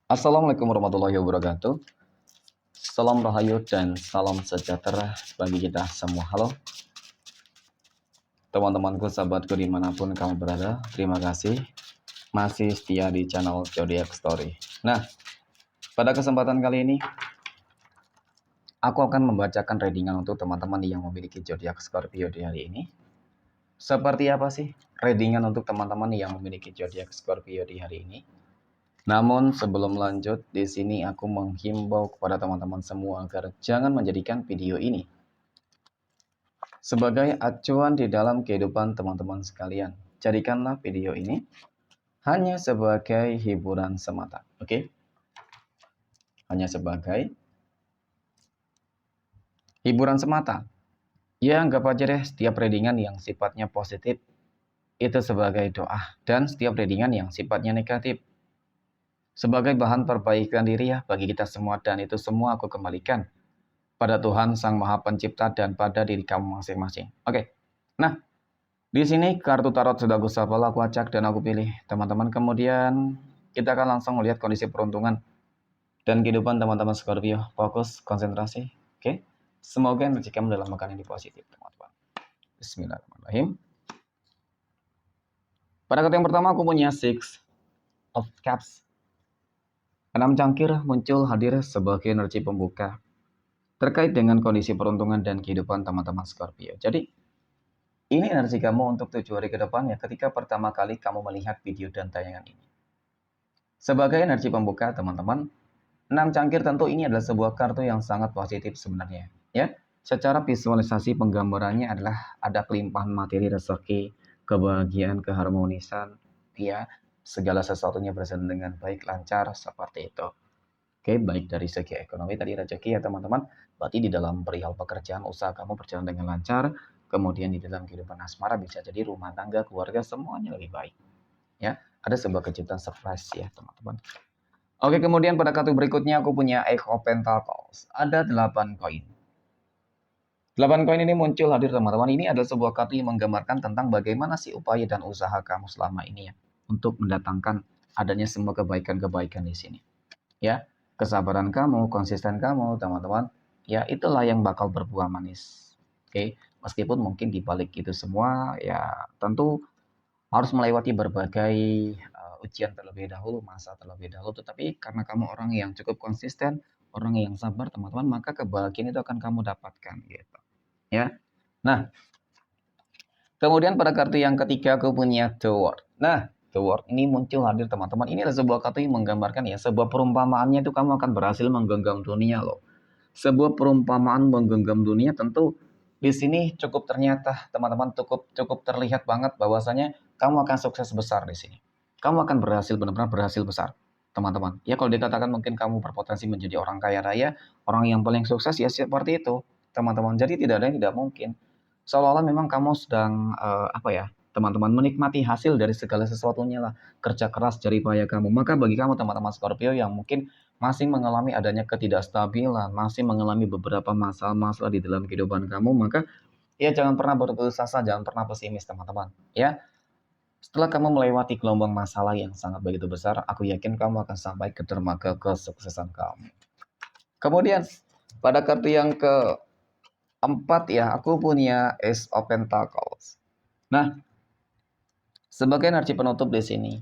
Assalamualaikum warahmatullahi wabarakatuh. Salam rahayu dan salam sejahtera bagi kita semua. Halo teman-temanku, sahabatku dimanapun kamu berada. Terima kasih masih setia di channel Zodiac Story. Nah, pada kesempatan kali ini aku akan membacakan readingan untuk teman-teman yang memiliki zodiak Scorpio di hari ini. Seperti apa sih readingan untuk teman-teman yang memiliki zodiak Scorpio di hari ini? Namun sebelum lanjut, di sini aku menghimbau kepada teman-teman semua agar jangan menjadikan video ini sebagai acuan di dalam kehidupan teman-teman sekalian. Jadikanlah video ini hanya sebagai hiburan semata. Oke? Hanya sebagai hiburan semata. Ya, anggap aja deh setiap readingan yang sifatnya positif itu sebagai doa. Dan setiap readingan yang sifatnya negatif sebagai bahan perbaikan diri ya bagi kita semua. Dan itu semua aku kembalikan pada Tuhan Sang Maha Pencipta dan pada diri kamu masing-masing. Oke. Nah, di sini kartu tarot sudah aku shuffle, aku acak dan aku pilih teman-teman. Kemudian kita akan langsung melihat kondisi peruntungan dan kehidupan teman-teman Scorpio. Fokus, konsentrasi. Oke. Semoga energi kamu dalam makan yang positif, teman-teman. Bismillahirrahmanirrahim. Pada kartu yang pertama aku punya Six of Cups. 6 cangkir muncul hadir sebagai energi pembuka terkait dengan kondisi peruntungan dan kehidupan teman-teman Scorpio. Jadi ini energi kamu untuk 7 hari ke depan ya, ketika pertama kali kamu melihat video dan tayangan ini. Sebagai energi pembuka teman-teman, 6 cangkir tentu ini adalah sebuah kartu yang sangat positif sebenarnya. Ya, secara visualisasi penggambarannya adalah ada kelimpahan materi, rezeki, kebahagiaan, keharmonisan, ya, segala sesuatunya berjalan dengan baik, lancar, seperti itu. Oke, baik dari segi ekonomi tadi rezeki ya teman-teman, berarti di dalam perihal pekerjaan usaha kamu berjalan dengan lancar, kemudian di dalam kehidupan asmara bisa jadi rumah tangga, keluarga semuanya lebih baik. Ya, ada sebuah kejutan surprise ya teman-teman. Oke, kemudian pada kartu berikutnya aku punya Eight of Pentacles. Ada 8 koin. 8 koin ini muncul hadir teman-teman. Ini adalah sebuah kartu yang menggambarkan tentang bagaimana sih upaya dan usaha kamu selama ini ya untuk mendatangkan adanya semua kebaikan-kebaikan di sini. Ya, kesabaran kamu, konsisten kamu, teman-teman, ya itulah yang bakal berbuah manis. Oke, meskipun mungkin di balik itu semua, ya tentu harus melewati berbagai ujian terlebih dahulu, masa terlebih dahulu. Tetapi karena kamu orang yang cukup konsisten, orang yang sabar, teman-teman, maka kebahagiaan itu akan kamu dapatkan, gitu. Ya, nah, kemudian pada kartu yang ketiga aku punya The World. Nah, The World ini muncul hadir teman-teman. Ini adalah sebuah kartu yang menggambarkan ya, sebuah perumpamaannya itu kamu akan berhasil menggenggam dunia loh. Sebuah perumpamaan menggenggam dunia tentu di sini cukup ternyata teman-teman cukup terlihat banget bahwasanya kamu akan sukses besar di sini. Kamu akan berhasil benar-benar berhasil besar, teman-teman. Ya kalau dikatakan mungkin kamu berpotensi menjadi orang kaya raya, orang yang paling sukses ya seperti itu, teman-teman. Jadi tidak ada yang tidak mungkin. Seolah-olah memang kamu sedang apa ya, teman-teman menikmati hasil dari segala sesuatunya lah, kerja keras jerih payah kamu. Maka bagi kamu teman-teman Scorpio yang mungkin masih mengalami adanya ketidakstabilan, masih mengalami beberapa masalah-masalah di dalam kehidupan kamu, maka ya jangan pernah berputus asa, jangan pernah pesimis teman-teman. Ya, setelah kamu melewati gelombang masalah yang sangat begitu besar, aku yakin kamu akan sampai ke dermaga kesuksesan kamu. Kemudian pada kartu yang keempat ya, aku punya Ace of Pentacles. Nah, sebagai energi penutup di sini,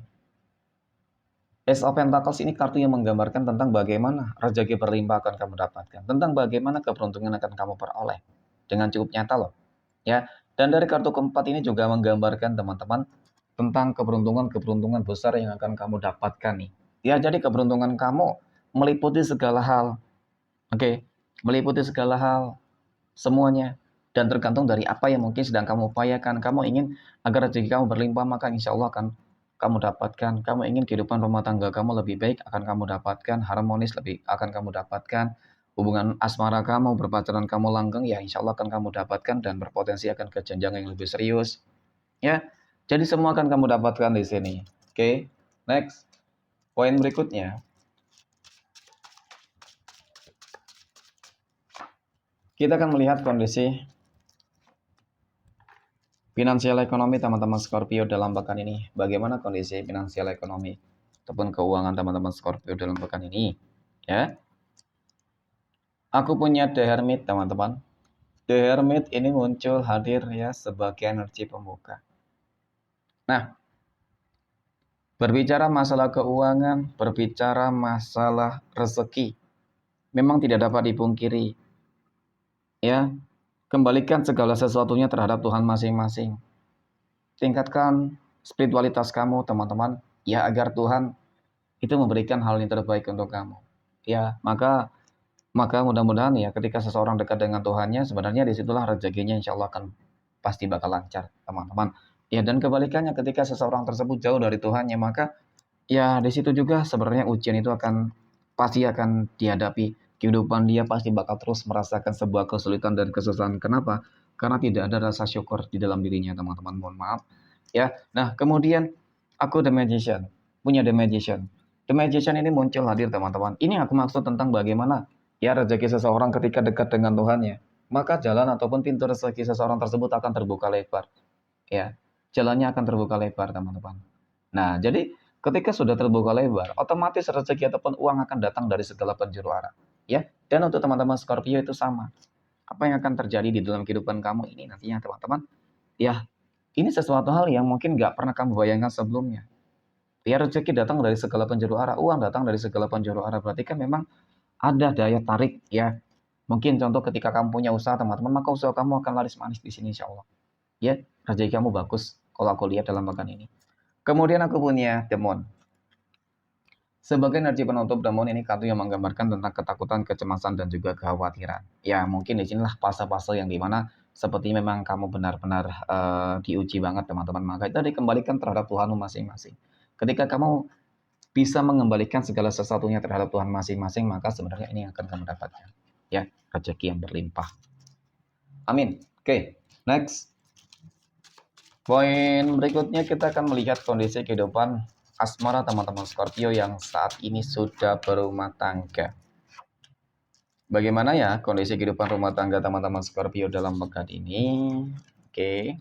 Ace of Pentacles ini kartu yang menggambarkan tentang bagaimana rezeki berlimpah akan kamu dapatkan, tentang bagaimana keberuntungan akan kamu peroleh dengan cukup nyata loh. Ya, dan dari kartu keempat ini juga menggambarkan teman-teman tentang keberuntungan-keberuntungan besar yang akan kamu dapatkan nih. Ya, jadi keberuntungan kamu meliputi segala hal. Oke, meliputi segala hal semuanya dan tergantung dari apa yang mungkin sedang kamu upayakan. Kamu ingin agar rezeki kamu berlimpah, maka insya Allah akan kamu dapatkan. Kamu ingin kehidupan rumah tangga kamu lebih baik, akan kamu dapatkan. Harmonis lebih akan kamu dapatkan. Hubungan asmara kamu, berpacaran kamu langgeng, ya insya Allah akan kamu dapatkan dan berpotensi akan ke jenjang yang lebih serius. Ya, jadi semua akan kamu dapatkan di sini. Oke, next. Poin berikutnya. Kita akan melihat kondisi finansial ekonomi teman-teman Scorpio dalam pekan ini. Bagaimana kondisi finansial ekonomi ataupun keuangan teman-teman Scorpio dalam pekan ini. Ya, aku punya The Hermit teman-teman. The Hermit ini muncul hadir ya sebagai energi pembuka. Nah, berbicara masalah keuangan, berbicara masalah rezeki, memang tidak dapat dipungkiri. Ya, kembalikan segala sesuatunya terhadap Tuhan masing-masing. Tingkatkan spiritualitas kamu, teman-teman, ya agar Tuhan itu memberikan hal yang terbaik untuk kamu. Ya, maka mudah-mudahan ya ketika seseorang dekat dengan Tuhannya, sebenarnya disitulah rezekinya insya Allah akan pasti bakal lancar, teman-teman. Ya, dan kebalikannya ketika seseorang tersebut jauh dari Tuhannya, maka ya di situ juga sebenarnya ujian itu pasti akan dihadapi. Kehidupan dia pasti bakal terus merasakan sebuah kesulitan dan kesusahan. Kenapa? Karena tidak ada rasa syukur di dalam dirinya, teman-teman. Mohon maaf. Ya. Nah, kemudian aku The Magician, punya The Magician. The Magician ini muncul hadir, teman-teman. Ini aku maksud tentang bagaimana ya rezeki seseorang ketika dekat dengan Tuhannya. Maka jalan ataupun pintu rezeki seseorang tersebut akan terbuka lebar. Ya, jalannya akan terbuka lebar, teman-teman. Nah, jadi ketika sudah terbuka lebar, otomatis rezeki ataupun uang akan datang dari segala penjuru arah. Ya, dan untuk teman-teman Scorpio itu sama. Apa yang akan terjadi di dalam kehidupan kamu ini nantinya, teman-teman? Ya, ini sesuatu hal yang mungkin nggak pernah kamu bayangkan sebelumnya. Ya, rezeki datang dari segala penjuru arah, uang datang dari segala penjuru arah. Berarti kan memang ada daya tarik ya. Mungkin contoh ketika kamu punya usaha, teman-teman, maka usaha kamu akan laris manis di sini insya Allah. Ya, rezeki kamu bagus kalau aku lihat dalam pekan ini. Kemudian aku punya The Moon. Sebagai energi penutup, The Moon ini kartu yang menggambarkan tentang ketakutan, kecemasan, dan juga kekhawatiran. Ya, mungkin di sinilah fase-fase yang dimana seperti memang kamu benar-benar diuji banget, teman-teman. Maka itu dikembalikan terhadap Tuhanmu masing-masing. Ketika kamu bisa mengembalikan segala sesuatunya terhadap Tuhan masing-masing, maka sebenarnya ini akan kamu dapatkan. Ya, rezeki yang berlimpah. Amin. Oke, next. Poin berikutnya kita akan melihat kondisi kehidupan asmara teman-teman Scorpio yang saat ini sudah berumah tangga. Bagaimana ya kondisi kehidupan rumah tangga teman-teman Scorpio dalam pekan ini? Oke.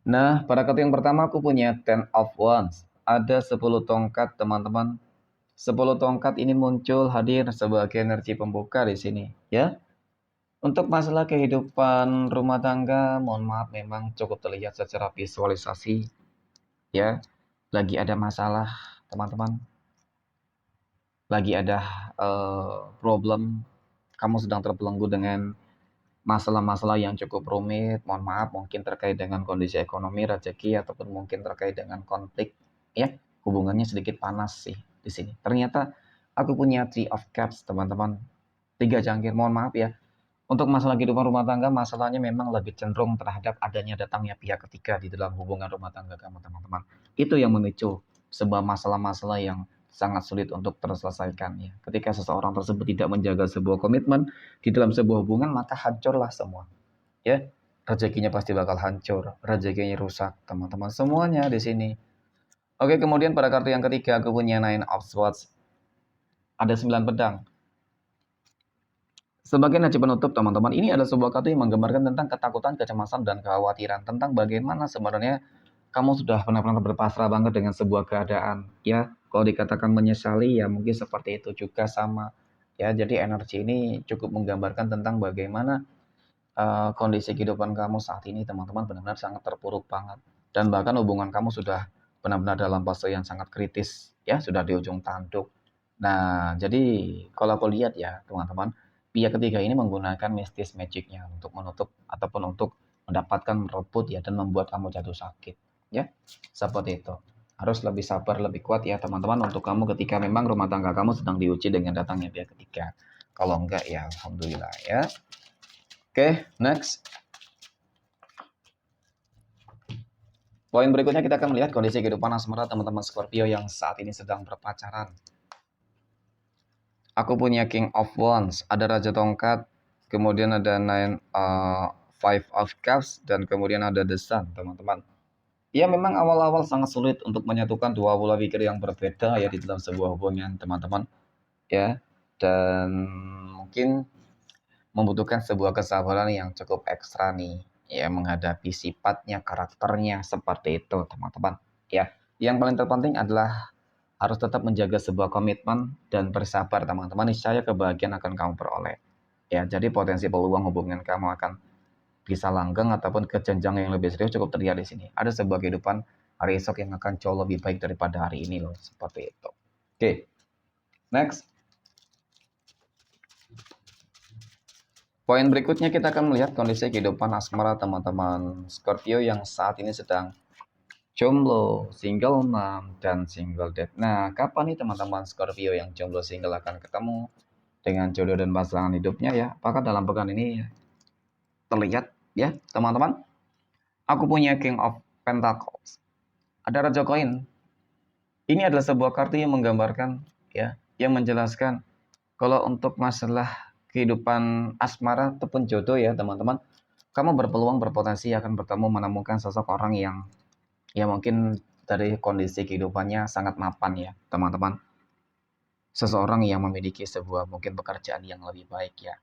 Nah, pada kartu yang pertama aku punya Ten of Wands. Ada 10 tongkat teman-teman. 10 tongkat ini muncul hadir sebagai energi pembuka di sini, ya. Untuk masalah kehidupan rumah tangga, mohon maaf memang cukup terlihat secara visualisasi, ya. Lagi ada masalah, teman-teman. Lagi ada problem. Kamu sedang terbelenggu dengan masalah-masalah yang cukup rumit. Mohon maaf, mungkin terkait dengan kondisi ekonomi, rezeki, ataupun mungkin terkait dengan konflik, ya. Hubungannya sedikit panas sih di sini. Ternyata aku punya Three of Cups, teman-teman. 3 cangkir, mohon maaf ya. Untuk masalah kehidupan rumah tangga, masalahnya memang lebih cenderung terhadap adanya datangnya pihak ketiga di dalam hubungan rumah tangga kamu, teman-teman. Itu yang memicu sebuah masalah-masalah yang sangat sulit untuk terselesaikan ya. Ketika seseorang tersebut tidak menjaga sebuah komitmen di dalam sebuah hubungan, maka hancurlah semua. Ya, rezekinya pasti bakal hancur, rezekinya rusak, teman-teman. Semuanya di sini. Oke, kemudian pada kartu yang ketiga aku punya Nine of Swords. Ada 9 pedang. Sebagai energi penutup, teman-teman, ini adalah sebuah kartu yang menggambarkan tentang ketakutan, kecemasan, dan kekhawatiran. Tentang bagaimana sebenarnya kamu sudah benar-benar berpasrah banget dengan sebuah keadaan. Ya, kalau dikatakan menyesali, ya mungkin seperti itu juga sama. Ya, jadi energi ini cukup menggambarkan tentang bagaimana kondisi kehidupan kamu saat ini, teman-teman, benar-benar sangat terpuruk banget. Dan bahkan hubungan kamu sudah benar-benar dalam fase yang sangat kritis. Ya, sudah di ujung tanduk. Nah, jadi kalau aku lihat ya, teman-teman, pihak ketiga ini menggunakan mistis magicnya untuk menutup ataupun untuk mendapatkan merebut ya dan membuat kamu jatuh sakit. Ya, seperti itu. Harus lebih sabar, lebih kuat ya teman-teman untuk kamu ketika memang rumah tangga kamu sedang diuji dengan datangnya pihak ketiga. Kalau enggak ya alhamdulillah ya. Oke, next. Poin berikutnya kita akan melihat kondisi kehidupan asmara teman-teman Scorpio yang saat ini sedang berpacaran. Aku punya King of Wands, ada Raja Tongkat, kemudian ada Five of Cups, dan kemudian ada The Sun, teman-teman. Ya memang awal-awal sangat sulit untuk menyatukan dua pola pikir yang berbeda ya di dalam sebuah hubungan, teman-teman. Ya, dan mungkin membutuhkan sebuah kesabaran yang cukup ekstra nih, ya menghadapi sifatnya, karakternya seperti itu, teman-teman. Ya, yang paling terpenting adalah harus tetap menjaga sebuah komitmen dan bersabar teman-teman. Niscaya kebahagiaan akan kamu peroleh. Ya, jadi potensi peluang hubungan kamu akan bisa langgeng ataupun ke jenjang yang lebih serius cukup terlihat di sini. Ada sebuah kehidupan hari esok yang akan jauh lebih baik daripada hari ini loh, seperti itu. Oke, next. Poin berikutnya kita akan melihat kondisi kehidupan asmara teman-teman Scorpio yang saat ini sedang jomblo, single mom, dan single dad. Nah, kapan nih teman-teman Scorpio yang jomblo single akan ketemu dengan jodoh dan pasangan hidupnya ya? Apakah dalam pekan ini terlihat ya teman-teman? Aku punya King of Pentacles. Ada Raja Koin. Ini adalah sebuah kartu yang menggambarkan ya, yang menjelaskan kalau untuk masalah kehidupan asmara ataupun jodoh ya teman-teman, kamu berpeluang berpotensi akan bertemu menemukan sosok orang yang ya mungkin dari kondisi kehidupannya sangat mapan ya teman-teman. Seseorang yang memiliki sebuah mungkin pekerjaan yang lebih baik ya,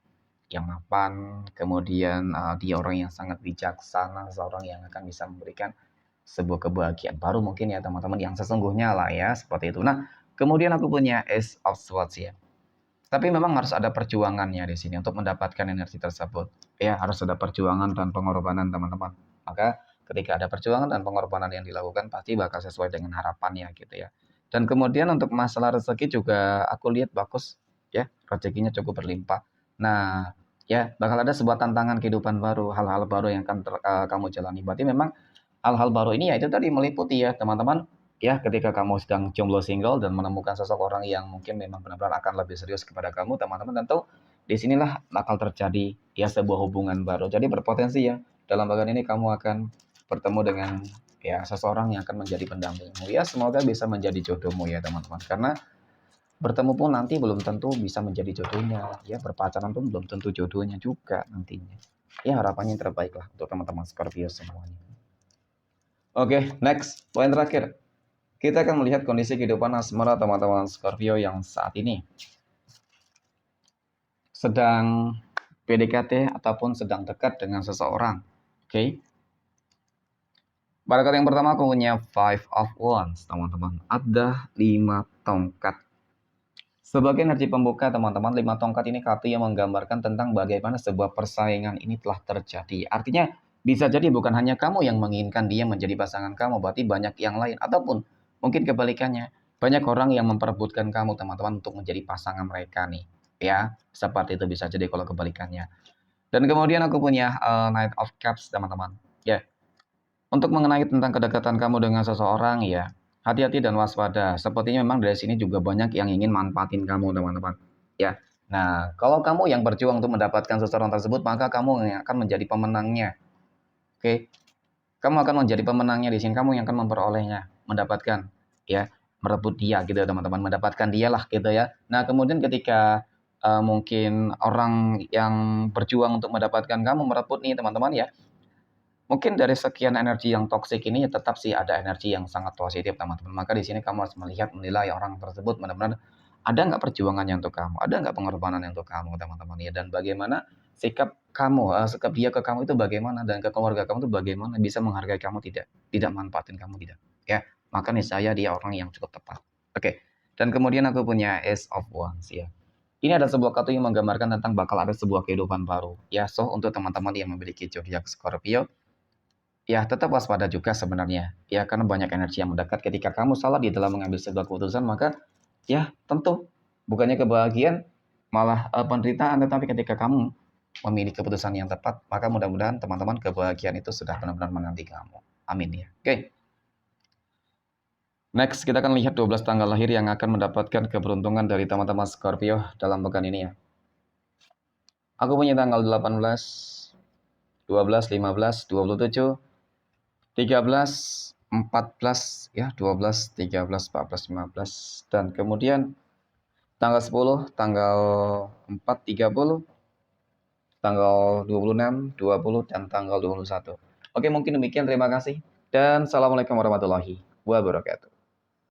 yang mapan, kemudian dia orang yang sangat bijaksana, seorang yang akan bisa memberikan sebuah kebahagiaan baru mungkin ya teman-teman yang sesungguhnya lah ya seperti itu. Nah, kemudian aku punya Ace of Swords ya. Tapi memang harus ada perjuangannya di sini untuk mendapatkan energi tersebut. Ya, harus ada perjuangan dan pengorbanan teman-teman. Maka ketika ada perjuangan dan pengorbanan yang dilakukan pasti bakal sesuai dengan harapannya gitu ya. Dan kemudian untuk masalah rezeki juga aku lihat bagus ya, rezekinya cukup berlimpah. Nah, ya bakal ada sebuah tantangan kehidupan baru, hal-hal baru yang akan kamu jalani. Berarti memang hal-hal baru ini ya itu tadi meliputi ya teman-teman ya ketika kamu sedang jomblo single dan menemukan sosok orang yang mungkin memang benar-benar akan lebih serius kepada kamu teman-teman, tentu disinilah bakal terjadi ya sebuah hubungan baru. Jadi berpotensi ya dalam bagian ini kamu akan bertemu dengan ya seseorang yang akan menjadi pendampingmu ya, semoga bisa menjadi jodohmu ya teman-teman, karena bertemu pun nanti belum tentu bisa menjadi jodohnya ya, berpacaran pun belum tentu jodohnya juga nantinya ya. Harapannya yang terbaik lah untuk teman-teman Scorpio semuanya. Oke, next poin terakhir. Kita akan melihat kondisi kehidupan asmara teman-teman Scorpio yang saat ini sedang PDKT ataupun sedang dekat dengan seseorang. Oke. Pada kali yang pertama aku punya Five of Wands, teman-teman. Ada 5 tongkat. Sebagai energi pembuka, teman-teman, 5 tongkat ini kartu yang menggambarkan tentang bagaimana sebuah persaingan ini telah terjadi. Artinya, bisa jadi bukan hanya kamu yang menginginkan dia menjadi pasangan kamu, berarti banyak yang lain. Ataupun mungkin kebalikannya, banyak orang yang memperebutkan kamu, teman-teman, untuk menjadi pasangan mereka nih. Ya, seperti itu bisa jadi kalau kebalikannya. Dan kemudian aku punya Knight of Cups, teman-teman. Ya, untuk mengenai tentang kedekatan kamu dengan seseorang ya, hati-hati dan waspada. Sepertinya memang dari sini juga banyak yang ingin manfaatin kamu, teman-teman. Ya. Nah, kalau kamu yang berjuang untuk mendapatkan seseorang tersebut, maka kamu yang akan menjadi pemenangnya. Oke. Kamu akan menjadi pemenangnya di sini, kamu yang akan memperolehnya, mendapatkan ya, merebut dia gitu ya, teman-teman, mendapatkan dialah gitu ya. Nah, kemudian ketika mungkin orang yang berjuang untuk mendapatkan kamu merebut nih, teman-teman ya. Mungkin dari sekian energi yang toksik ini ya tetap sih ada energi yang sangat positif teman-teman. Maka di sini kamu harus melihat, menilai orang tersebut benar-benar ada nggak perjuangannya untuk kamu, ada nggak pengorbanannya untuk kamu teman-teman ya. Dan bagaimana sikap kamu, sikap dia ke kamu itu bagaimana, dan ke keluarga kamu itu bagaimana, bisa menghargai kamu tidak manfaatin kamu tidak. Ya, maka saya dia orang yang cukup tepat. Oke. Dan kemudian aku punya Ace of Wands ya. Ini ada sebuah kartu yang menggambarkan tentang bakal ada sebuah kehidupan baru. Ya, so untuk teman-teman yang memiliki zodiak Scorpio, ya, tetap waspada juga sebenarnya. Ya, karena banyak energi yang mendekat. Ketika kamu salah di dalam mengambil sebuah keputusan, maka ya tentu bukannya kebahagiaan, malah penderitaan. Tetapi ketika kamu memilih keputusan yang tepat, maka mudah-mudahan teman-teman kebahagiaan itu sudah benar-benar menanti kamu. Amin ya. Oke. Next, kita akan lihat 12 tanggal lahir yang akan mendapatkan keberuntungan dari teman-teman Scorpio dalam pekan ini ya. Aku punya tanggal 18, 12, 15, 27, 13, 14 ya, 12, 13, 14, 15, dan kemudian tanggal 10, tanggal 4, 30, tanggal 26, 20, dan tanggal 21. Oke, mungkin demikian, terima kasih dan assalamualaikum warahmatullahi wabarakatuh.